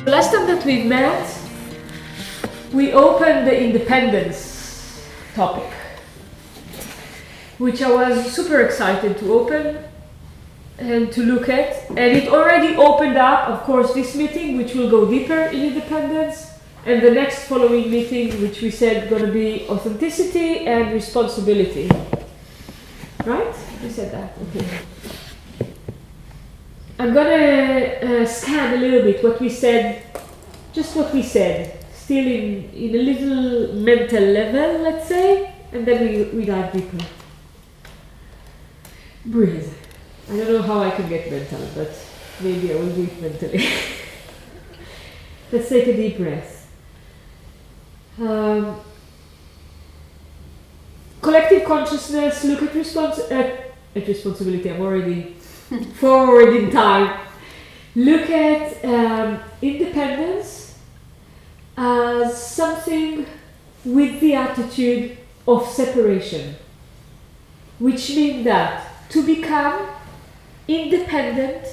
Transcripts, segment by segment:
Last time that we met, we opened the independence topic, which I was super excited to open and to look at. And it already opened up, of course, this meeting, which will go deeper in independence, and the next following meeting, which we said going to be authenticity and responsibility. Right? We said that. Okay. I'm going to scan a little bit what we said, just what we said, still in a little mental level, let's say, and then we dive deeper. Breathe. I don't know how I can get mental, but maybe I will do it mentally. Let's take a deep breath. Collective consciousness, look at responsibility. I'm already forward in time. Look at independence as something with the attitude of separation, which means that to become independent,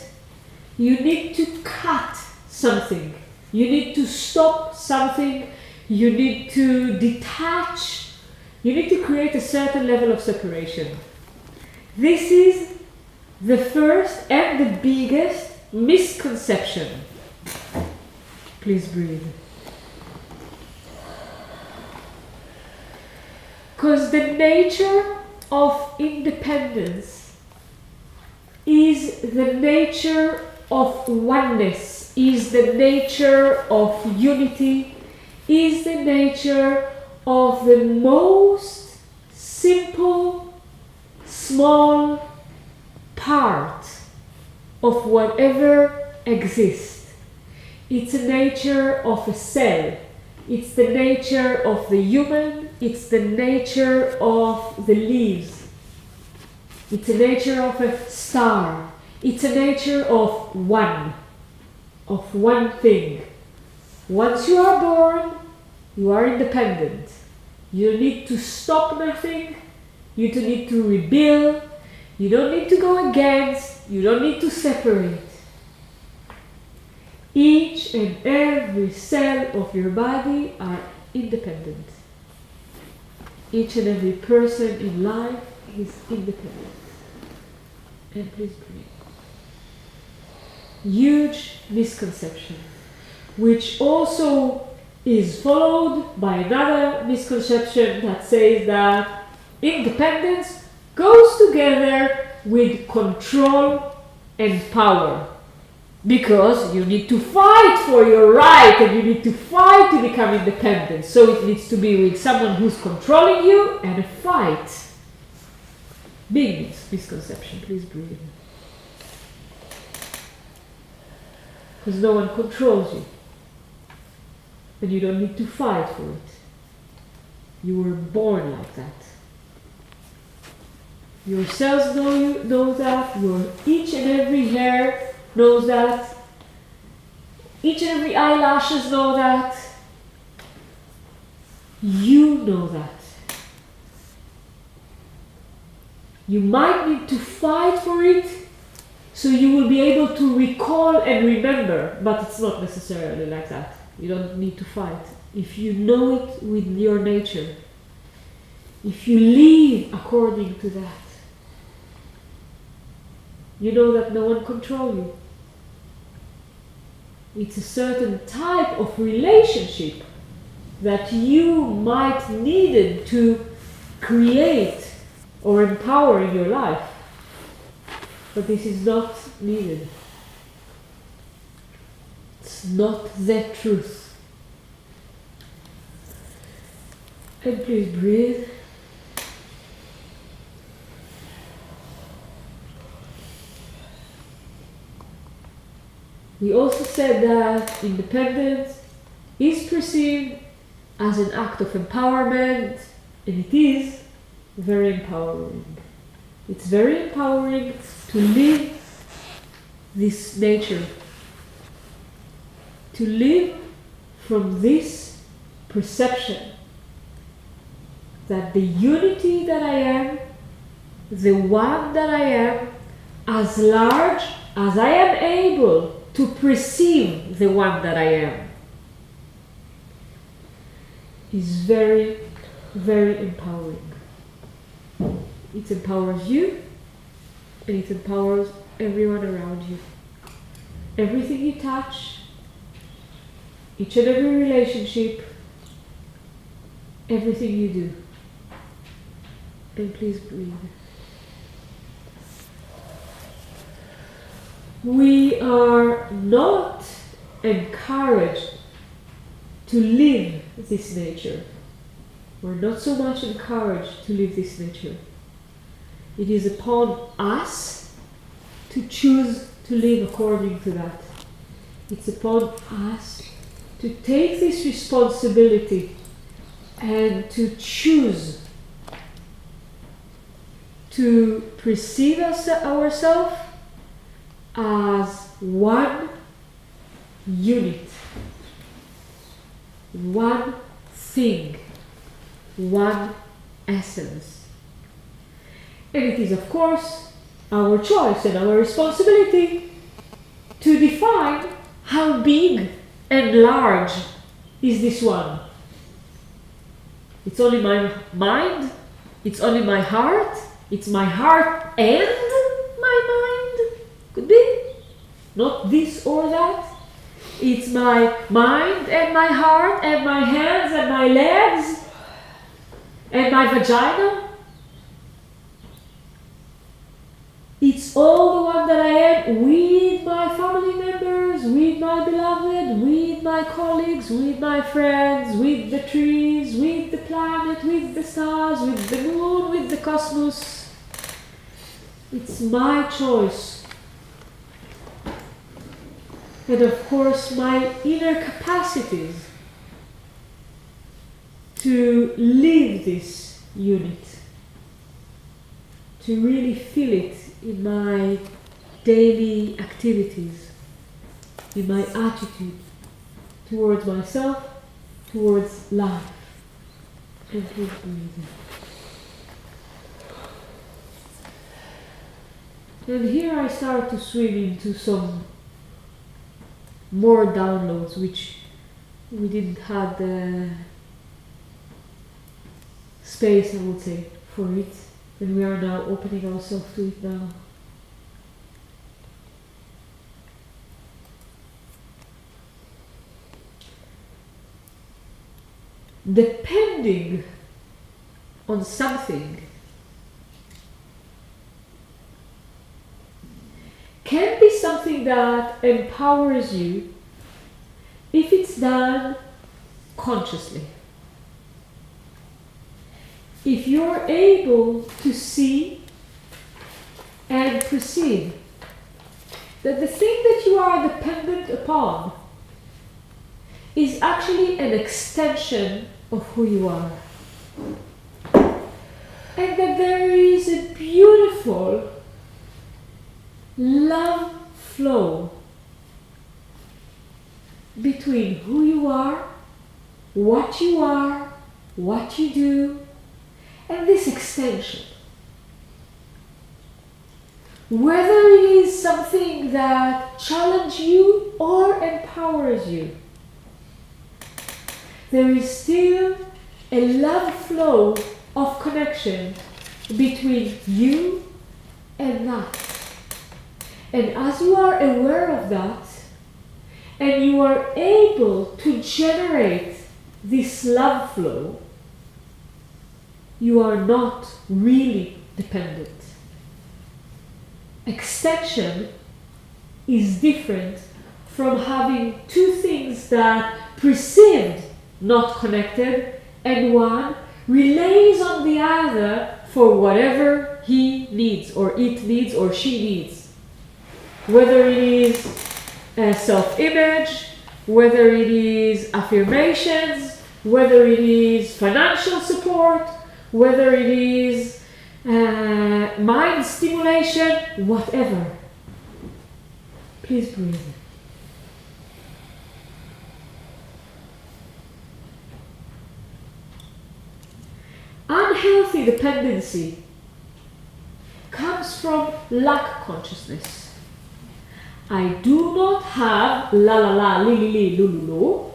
you need to cut something, you need to stop something, you need to detach, you need to create a certain level of separation. This is the first and the biggest misconception. Please breathe. Because the nature of independence is the nature of oneness, is the nature of unity, is the nature of the most simple, small part of whatever exists. It's the nature of a cell. It's the nature of the human. It's the nature of the leaves. It's the nature of a star. It's the nature of one thing. Once you are born, you are independent. You don't need to stop nothing. You don't need to rebuild. You don't need to go against. You don't need to separate. Each and every cell of your body are independent. Each and every person in life is independent. And please breathe. Huge misconception, which also is followed by another misconception that says that independence goes together with control and power. Because you need to fight for your right and you need to fight to become independent. So it needs to be with someone who's controlling you and a fight. Big misconception. Please breathe. Because no one controls you. And you don't need to fight for it. You were born like that. Your cells know that. Each and every hair knows that. Each and every eyelashes know that. You know that. You might need to fight for it so you will be able to recall and remember, but it's not necessarily like that. You don't need to fight. If you know it with your nature, if you live according to that, you know that no one controls you. It's a certain type of relationship that you might needed to create or empower in your life. But this is not needed. It's not the truth. And please breathe. We also said that independence is perceived as an act of empowerment, and it is very empowering. It's very empowering to live this nature, to live from this perception that the unity that I am, the one that I am, as large as I am able to perceive the one that I am is very, very empowering. It empowers you and it empowers everyone around you. Everything you touch, each and every relationship, everything you do. And please breathe. We are not encouraged to live this nature. We're not so much encouraged to live this nature. It is upon us to choose to live according to that. It's upon us to take this responsibility and to choose to perceive ourselves as one unit, one thing, one essence. And it is, of course, our choice and our responsibility to define how big and large is this one. It's only my mind, it's only my heart, it's my heart and my mind, could be, not this or that. It's my mind and my heart and my hands and my legs and my vagina. It's all the one that I am with my family members, with my beloved, with my colleagues, with my friends, with the trees, with the planet, with the stars, with the moon, with the cosmos. It's my choice. And of course, my inner capacities to live this unit, to really feel it in my daily activities, in my attitude towards myself, towards life. And please breathe. And here I start to swim into some more downloads, which we didn't have the space, I would say, for it. And we are now opening ourselves to it now. Depending on something can be something that empowers you if it's done consciously. If you're able to see and perceive that the thing that you are dependent upon is actually an extension of who you are, and that there is a beautiful love flow between who you are, what you do, and this extension. Whether it is something that challenges you or empowers you, there is still a love flow of connection between you and that. And as you are aware of that, and you are able to generate this love flow, you are not really dependent. Extension is different from having two things that perceived not connected, and one relays on the other for whatever he needs, or it needs, or she needs. Whether it is self-image, whether it is affirmations, whether it is financial support, whether it is mind stimulation, whatever. Please breathe. Unhealthy dependency comes from lack consciousness. I do not have la la la, li li li, lu lu lu,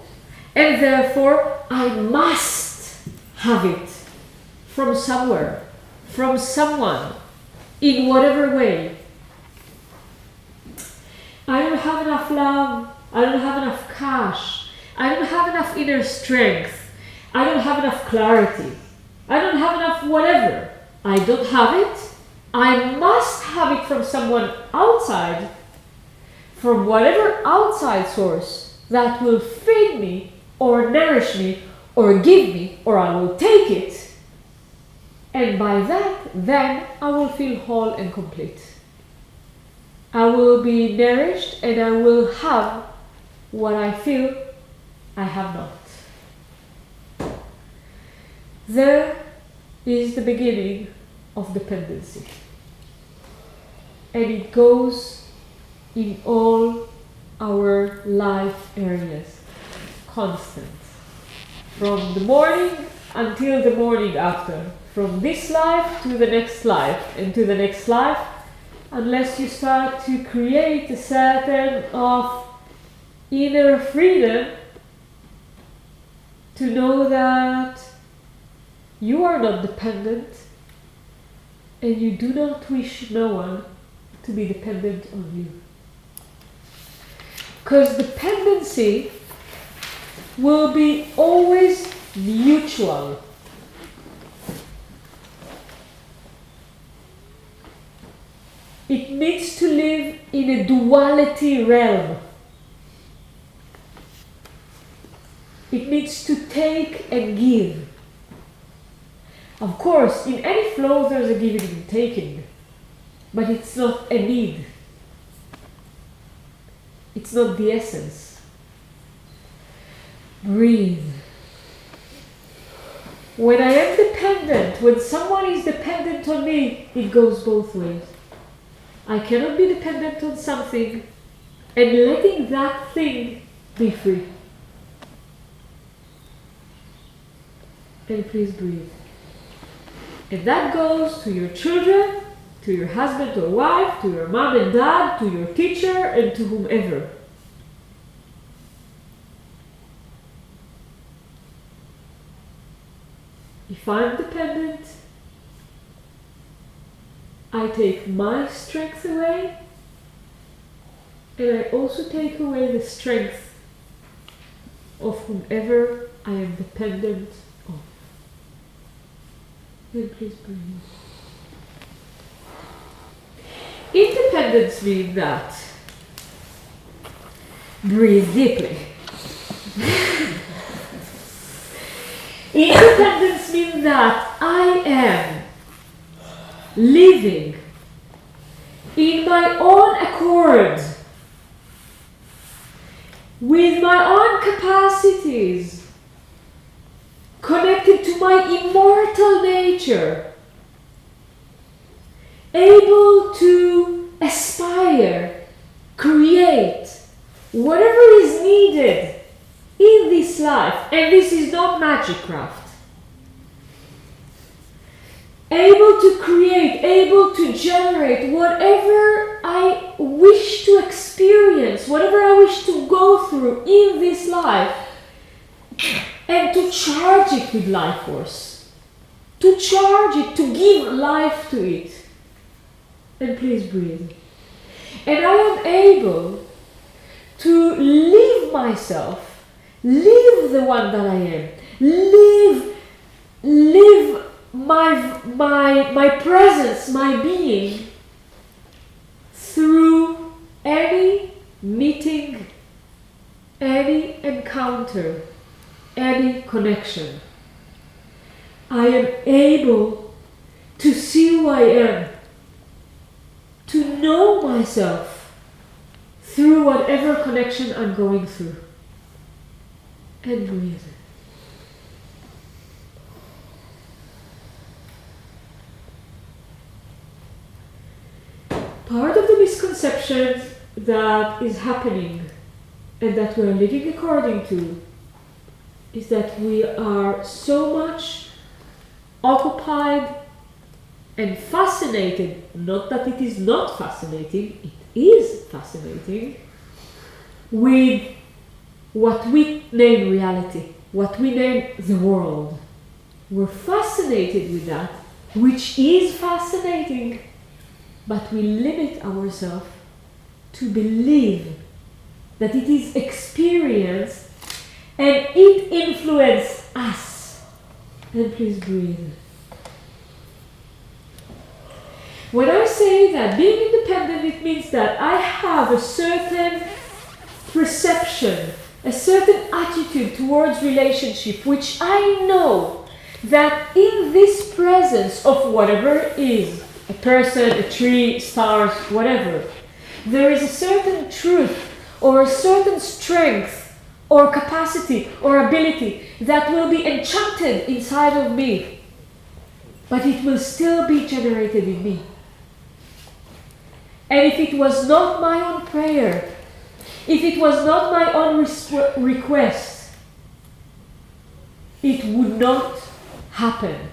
and therefore I must have it from somewhere, from someone, in whatever way. I don't have enough love, I don't have enough cash, I don't have enough inner strength, I don't have enough clarity, I don't have enough whatever. I don't have it, I must have it from someone outside, from whatever outside source that will feed me or nourish me or give me, or I will take it. And by that, then I will feel whole and complete. I will be nourished and I will have what I feel I have not. There is the beginning of dependency. And it goes in all our life areas, constant. From the morning until the morning after. From this life to the next life and to the next life, unless you start to create a certain of inner freedom to know that you are not dependent and you do not wish no one to be dependent on you. Because dependency will be always mutual. It needs to live in a duality realm. It needs to take and give. Of course, in any flow there's a giving and taking, but it's not a need. It's not the essence. Breathe. When I am dependent, when someone is dependent on me, it goes both ways. I cannot be dependent on something and letting that thing be free. And please breathe. And that goes to your children, to your husband or wife, to your mom and dad, to your teacher, and to whomever. If I'm dependent, I take my strength away, and I also take away the strength of whomever I am dependent on. And please breathe. Independence means that. Breathe deeply. Independence means that I am living in my own accord, with my own capacities, connected to my immortal nature, able to aspire, create whatever is needed in this life. And this is not magic craft. Able to create, able to generate whatever I wish to experience, whatever I wish to go through in this life, and to charge it with life force, to charge it, to give life to it. And please breathe. And I am able to live myself, live the one that I am, live my presence, my being, through any meeting, any encounter, any connection. I am able to see who I am, to know myself through whatever connection I'm going through. And breathe. Part of the misconception that is happening and that we are living according to is that we are so much occupied and fascinated, not that it is not fascinating, it is fascinating, with what we name reality, what we name the world. We're fascinated with that, which is fascinating, but we limit ourselves to believe that it is experienced and it influences us. And please breathe. When I say that being independent, it means that I have a certain perception, a certain attitude towards relationship, which I know that in this presence of whatever it is, a person, a tree, stars, whatever, there is a certain truth or a certain strength or capacity or ability that will be enchanted inside of me, but it will still be generated in me. And if it was not my own prayer, if it was not my own request, it would not happen.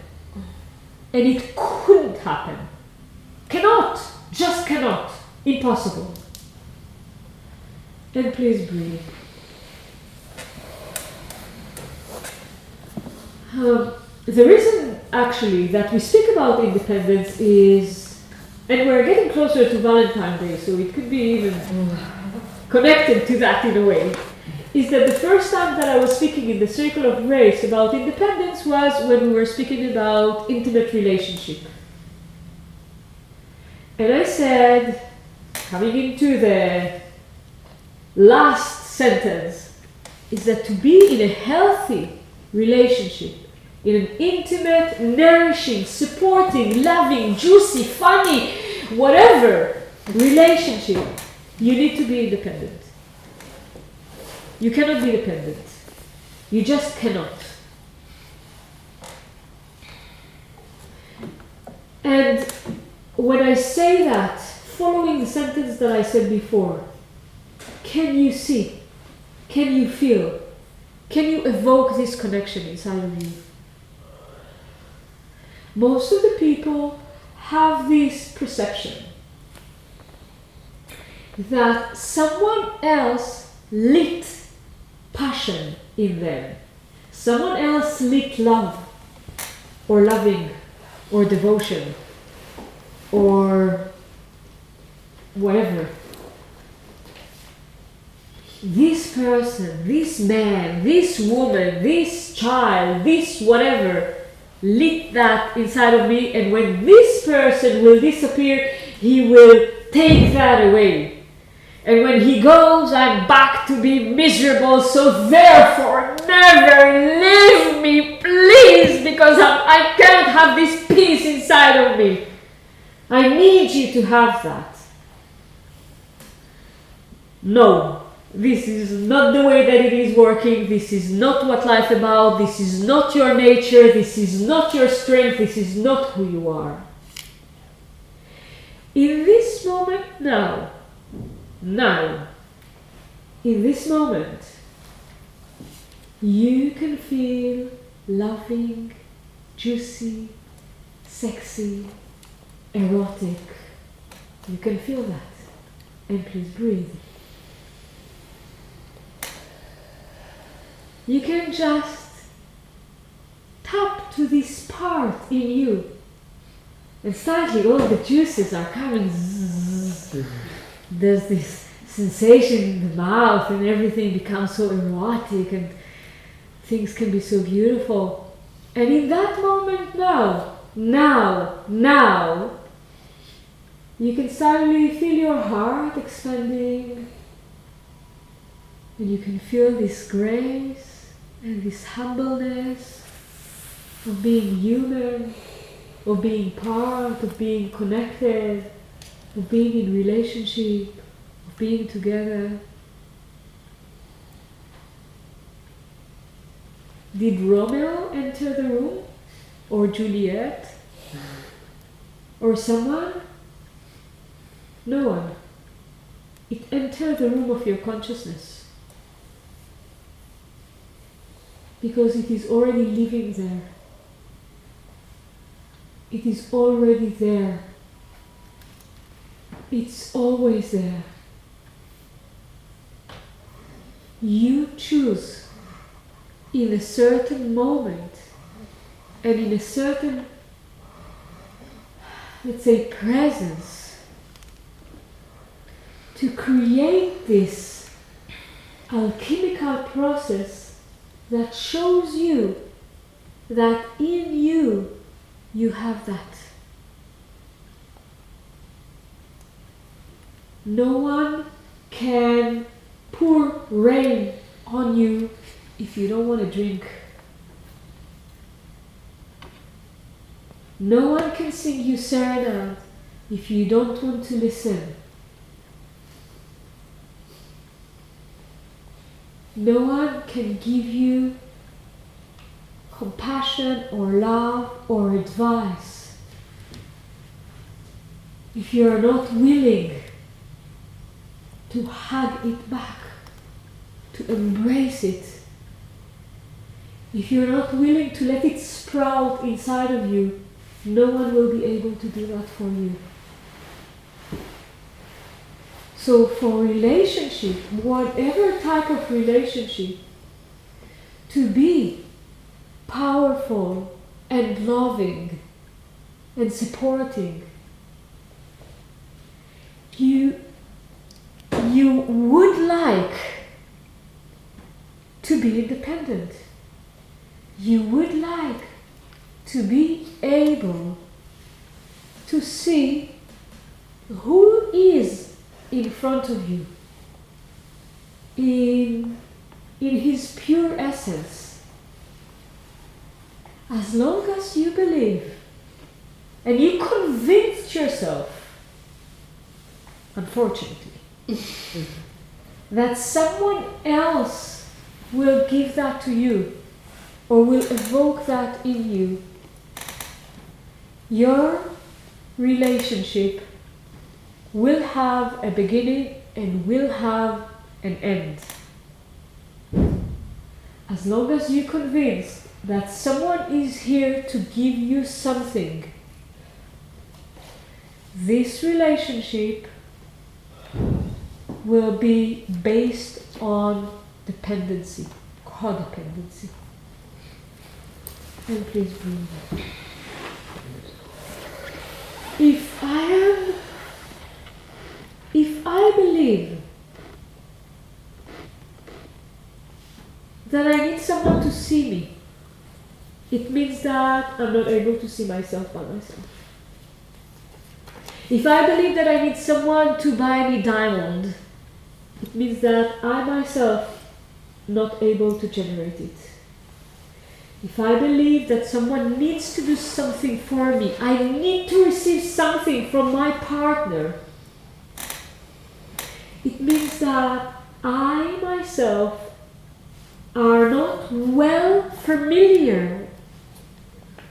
And it couldn't happen. Cannot. Just cannot. Impossible. And please breathe. The reason actually that we speak about independence is, and we're getting closer to Valentine's Day, so it could be even connected to that in a way, is that the first time that I was speaking in the Circle of Grace about independence was when we were speaking about intimate relationship. And I said, coming into the last sentence, is that to be in a healthy relationship, in an intimate, nourishing, supporting, loving, juicy, funny, whatever relationship, you need to be independent. You cannot be dependent. You just cannot. And when I say that, following the sentence that I said before, can you see? Can you feel? Can you evoke this connection inside of you? Most of the people have this perception that someone else lit passion in them. Someone else lit love, or loving, or devotion, or whatever. This person, this man, this woman, this child, this whatever, lit that inside of me, and when this person will disappear, he will take that away. And when he goes, I'm back to be miserable, so therefore never leave me, please, because I can't have this peace inside of me. I need you to have that. No. This is not the way that it is working. This is not what life is about. This is not your nature. This is not your strength. This is not who you are. In this moment now, in this moment, you can feel loving, juicy, sexy, erotic. You can feel that. And please breathe. You can just tap to this part in you. And suddenly all the juices are coming. There's this sensation in the mouth and everything becomes so erotic and things can be so beautiful. And in that moment now, you can suddenly feel your heart expanding. And you can feel this grace and this humbleness of being human, of being part, of being connected, of being in relationship, of being together. Did Romeo enter the room? Or Juliet? Or someone? No one. It entered the room of your consciousness. Because it is already living there. It is already there. It's always there. you choose in a certain moment and in a certain, let's say, presence to create this alchemical process that shows you that in you, you have that. No one can pour rain on you if you don't want to drink. No one can sing you serenade if you don't want to listen. No one can give you compassion or love or advice if you are not willing to hug it back, to embrace it. If you're not willing to let it sprout inside of you, no one will be able to do that for you. So for relationship, whatever type of relationship, to be powerful and loving and supporting, you would like to be independent. You would like to be able to see who is in front of you in his pure essence. As long as you believe and you convinced yourself, unfortunately, that someone else will give that to you or will evoke that in you, your relationship will have a beginning and will have an end. As long as you're convinced that someone is here to give you something, this relationship will be based on dependency, codependency. And please breathe. If I believe that I need someone to see me, it means that I'm not able to see myself by myself. If I believe that I need someone to buy me diamond, it means that I myself not able to generate it. If I believe that someone needs to do something for me, I need to receive something from my partner, it means that I myself are not well familiar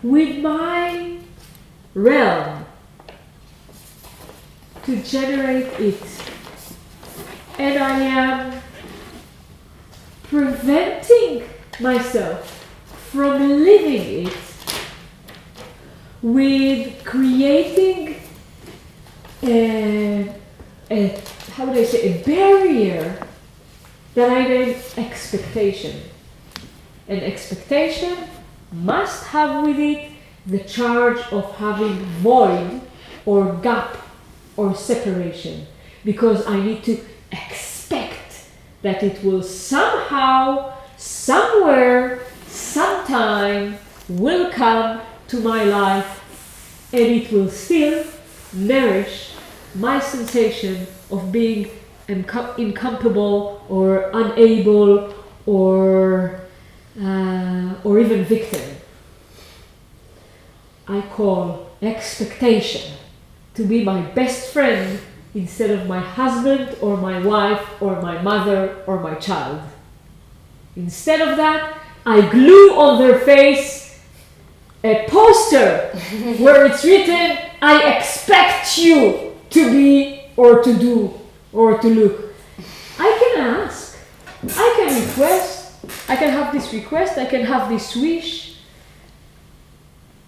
with my realm to generate it. And I am preventing myself from living it with creating a barrier that I name expectation. An expectation must have with it the charge of having void or gap or separation, because I need to expect that it will somehow, somewhere, sometime will come to my life, and it will still nourish my sensation of being incapable or unable or even victim. I call expectation to be my best friend instead of my husband or my wife or my mother or my child. Instead of that, I glue on their face a poster where it's written, I expect you to be or to do or to look. I can ask, I can request, I can have this request, I can have this wish.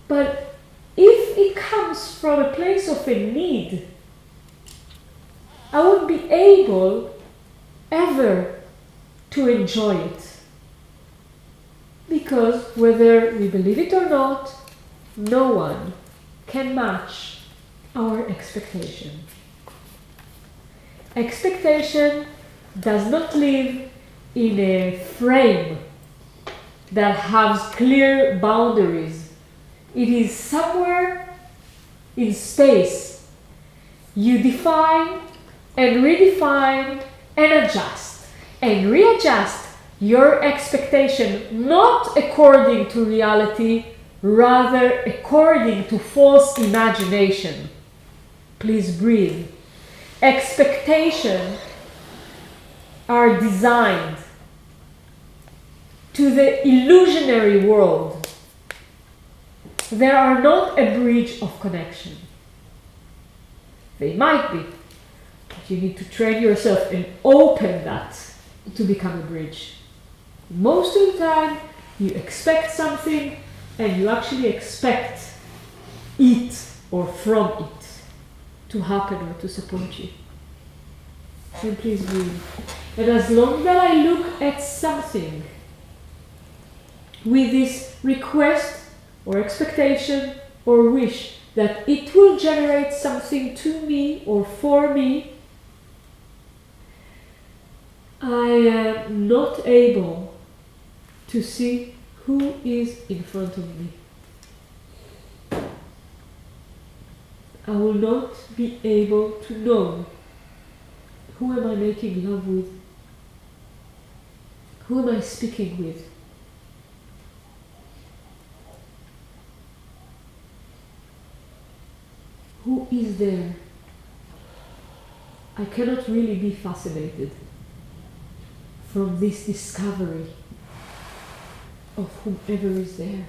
But if it comes from a place of a need, I won't be able ever to enjoy it. Because whether we believe it or not, no one can match our expectation. Expectation does not live in a frame that has clear boundaries. It is somewhere in space. You define and redefine and adjust and readjust your expectation, not according to reality, rather according to false imagination. Please breathe. Expectations are designed to the illusionary world. They are not a bridge of connection. They might be, but you need to train yourself and open that to become a bridge. Most of the time, you expect something and you actually expect it or from it to happen or to support you. And please breathe. And as long as I look at something with this request or expectation or wish that it will generate something to me or for me, I am not able to see who is in front of me. I will not be able to know who am I making love with, who am I speaking with. Who is there? I cannot really be fascinated from this discovery of whomever is there.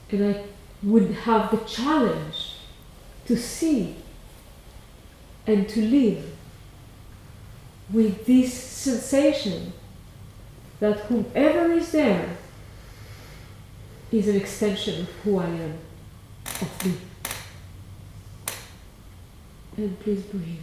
And I would have the challenge to see and to live with this sensation that whomever is there is an extension of who I am, of me. And please breathe.